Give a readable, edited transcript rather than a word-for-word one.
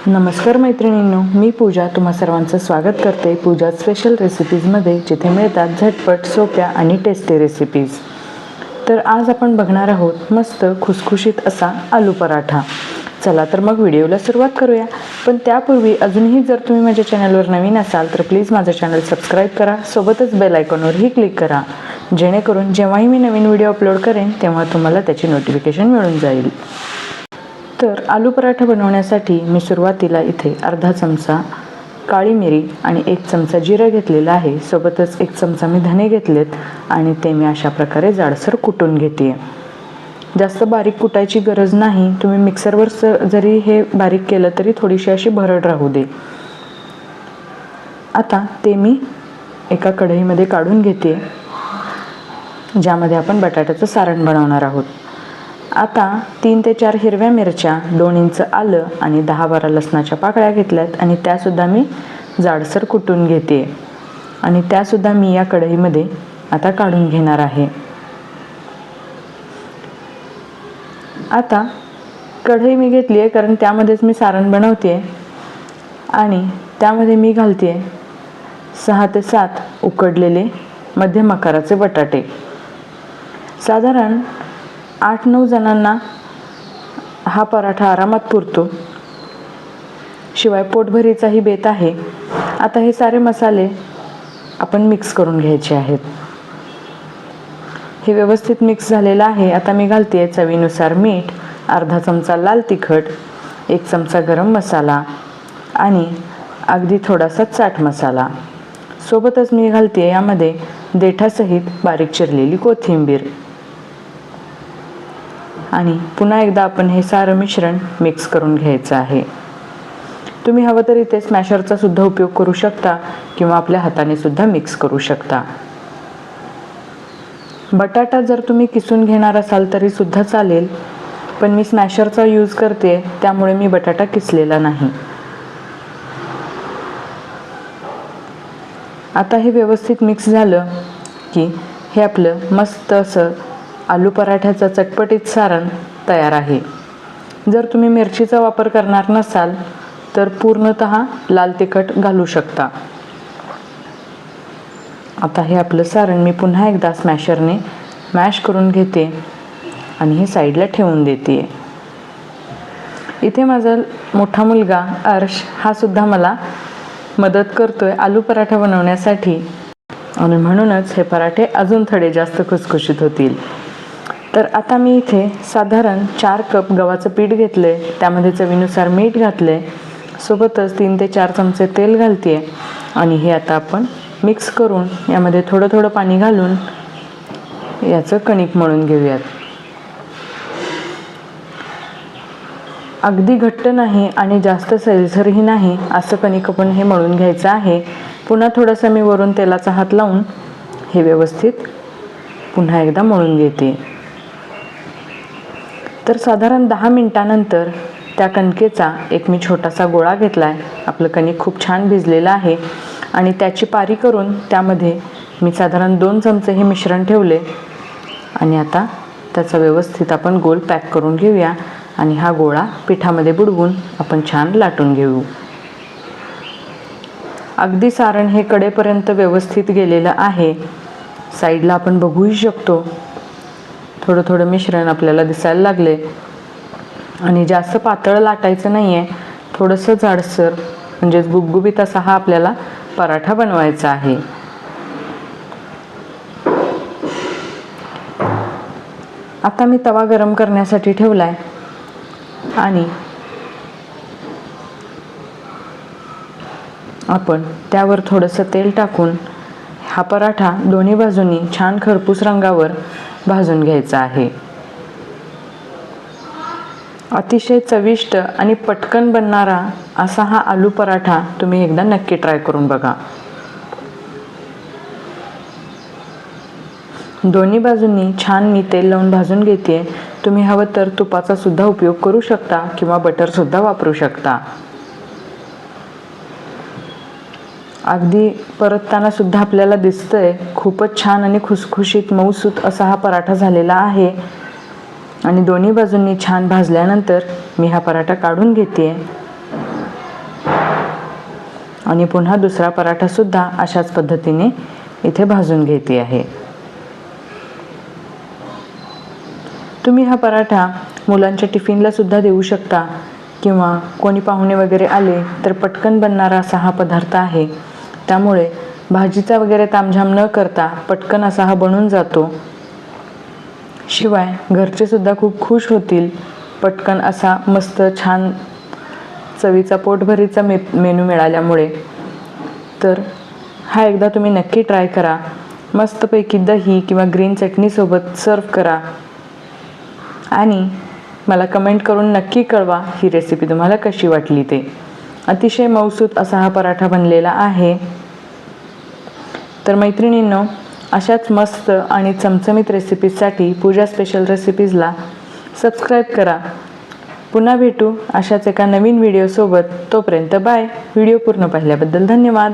नमस्कार मैत्रिणींनो, मी पूजा तुम्हा सर्वांचं स्वागत करते पूजा स्पेशल रेसिपीजमध्ये, जिथे मिळतात झटपट, सोप्या आणि टेस्टी रेसिपीज। तर आज आपण बघणार आहोत मस्त खुसखुशीत असा आलू पराठा। चला तर मग व्हिडिओला सुरुवात करूया। पण त्यापूर्वी अजूनही जर तुम्ही माझ्या चॅनलवर नवीन असाल तर प्लीज माझं चॅनल सबस्क्राईब करा, सोबतच बेल आयकॉनवरही क्लिक करा, जेणेकरून जेव्हाही मी नवीन व्हिडिओ अपलोड करेन तेव्हा तुम्हाला त्याची नोटिफिकेशन मिळून जाईल। तर आलू पराठा बनवण्यासाठी मी सुरुवातीला इथे अर्धा चमचा काळी मिरी आणि 1 चमचा जिरं घेतलेलं आहे, सोबतच 1 चमचा मी धने घेतलेत आणि ते मी अशा प्रकारे जाडसर कुटून घेते। जास्त बारीक कुटायची गरज नाही, तुम्ही मिक्सरवर जरी हे बारीक केलं तरी थोडीशी अशी भरड राहू दे। आता ते मी एका कढईमध्ये काढून घेते, ज्यामध्ये आपण बटाट्याचं सारण बनवणार आहोत। आता 3 ते 4 हिरव्या मिरच्या, 2 इंच आलं आणि 10-12 लसणाच्या पाकळ्या घेतल्यात आणि त्यासुद्धा मी जाडसर कुटून घेते आणि त्यासुद्धा मी या कढईमध्ये आता काढून घेणार आहे। आता कढई मी घेतली आहे कारण त्यामध्येच मी सारण बनवते आणि त्यामध्ये मी घालते 6 ते 7 उकडलेले मध्यम आकाराचे बटाटे। साधारण 8-9 जणांना हा पराठा आरामात पुरतो, शिवाय पोटभरीचाही बेत आहे। आता हे सारे मसाले आपण मिक्स करून घ्यायचे आहेत। हे व्यवस्थित मिक्स झालेलं आहे। आता मी घालते चवीनुसार मीठ, अर्धा चमचा लाल तिखट, 1 चमचा गरम मसाला आणि अगदी थोडासा चाट मसाला, सोबतच मी घालते यामध्ये देठासहित बारीक चिरलेली कोथिंबीर आणि पुन्हा एकदा आपण हे सारं मिश्रण मिक्स करून घ्यायचं आहे। तुम्ही हवं तर इथे स्मॅशरचा सुद्धा उपयोग करू शकता किंवा आपल्या हाताने सुद्धा मिक्स करू शकता। बटाटा जर तुम्ही किसून घेणार असाल तरी सुद्धा चालेल, पण मी स्मॅशरचा यूज करते त्यामुळे मी बटाटा किसलेला नाही। आता हे व्यवस्थित मिक्स झालं की हे आपलं मस्त असं आलू पराठ्याचं चटपटीत सारण तयार आहे। जर तुम्ही मिरचीचा वापर करणार नसाल तर पूर्णतः लाल तिखट घालू शकता। आता हे आपलं सारण मी पुन्हा एकदा स्मॅशरने मॅश करून घेते आणि हे साईडला ठेवून देते। इथे माझा मोठा मुलगा अर्श हा सुद्धा मला मदत करतोय आलू पराठा बनवण्यासाठी आणि म्हणूनच हे पराठे अजून थोडे जास्त खुसखुशीत होतील। तर आता मी इथे साधारण 4 कप गव्हाचं पीठ घेतले, त्यामध्ये चवीनुसार मीठ घातले, सोबतच 3 ते 4 चमचे तेल घालते आणि हे आता आपण मिक्स करून यामध्ये थोडं थोडं पाणी घालून याचं कणिक मळून घेऊयात। अगदी घट्ट नाही आणि जास्त सैलसरही नाही असं कणिक आपण हे मळून घ्यायचं आहे। पुन्हा थोडंसं मी वरून तेलाचा हात लावून हे व्यवस्थित पुन्हा एकदा मळून घेते। तर साधारण 10 मिनिटांनंतर त्या कणकेचा एक मी छोटासा गोळा घेतलाय। आपलं कणिक खूप छान भिजलेलं आहे आणि त्याची पारी करून त्यामध्ये मी साधारण 2 चमचे हे मिश्रण ठेवले आणि आता त्याचा व्यवस्थित आपण गोल पॅक करून घेऊया आणि हा गोळा पिठामध्ये बुडवून आपण छान लाटून घेऊ। अगदी सारण हे कडेपर्यंत व्यवस्थित गेलेलं आहे। साईडला आपण बघूही शकतो थोडं थोडं मिश्रण आपल्याला दिसायला लागले आणि जास्त पातळ लाटायचं नाहीये, थोडंसं जाडसर म्हणजेच गुबगुबीत असा हा आपल्याला पराठा बनवायचा आहे। आता मी तवा गरम करण्यासाठी ठेवलाय आणि आपण त्यावर थोडंसं तेल टाकून हा पराठा दोन्ही बाजूंनी छान खरपूस रंगावर भाजून घ्यायचा आहे। अतिशय चविष्ट आणि पटकन बनणारा असा हा आलू पराठा तुम्ही एकदा नक्की ट्राय करून बघा। दोन्ही बाजूंनी छान मी तेल लावून भाजून घेते। तुम्ही हवं तर तुपाचा सुद्धा उपयोग करू शकता किंवा बटर सुद्धा वापरू शकता। अगदी परतताना सुद्धा आपल्याला दिसतंय खूपच छान आणि खुसखुशीत मऊसूत असा हा पराठा झालेला आहे आणि दोन्ही बाजूंनी छान भाजल्यानंतर मी हा पराठा काढून घेते आणि पुन्हा दुसरा पराठासुद्धा अशाच पद्धतीने इथे भाजून घेते आहे. तुम्ही हा पराठा मुलांच्या टिफिनला सुद्धा देऊ शकता किंवा कोणी पाहुणे वगैरे आले तर पटकन बनणारा असा हा पदार्थ आहे. त्यामुळे भाजीचा वगैरे तामझाम न करता पटकन असा हा बनून जातो. शिवाय घरचे सुद्धा खूप खुश होतील. पटकन असा मस्त छान चवीचा पोटभरीचा मेनू मिळाल्यामुळे. तर हा एकदा तुम्ही नक्की ट्राय करा. मस्तपैकी दही किंवा ग्रीन चटणीसोबत सर्व करा आणि मला कमेंट करून नक्की कळवा ही रेसिपी तुम्हाला कशी वाटली ते. अतिशय मऊसूत असा हा पराठा बनलेला आहे. तर मैत्रिणींनो, अशाच मस्त आणि चमचमीत रेसिपीजसाठी पूजा स्पेशल रेसिपीजला सबस्क्राईब करा. पुन्हा भेटू अशाच एका नवीन व्हिडिओसोबत. तोपर्यंत बाय. व्हिडिओ पूर्ण पाहिल्याबद्दल धन्यवाद.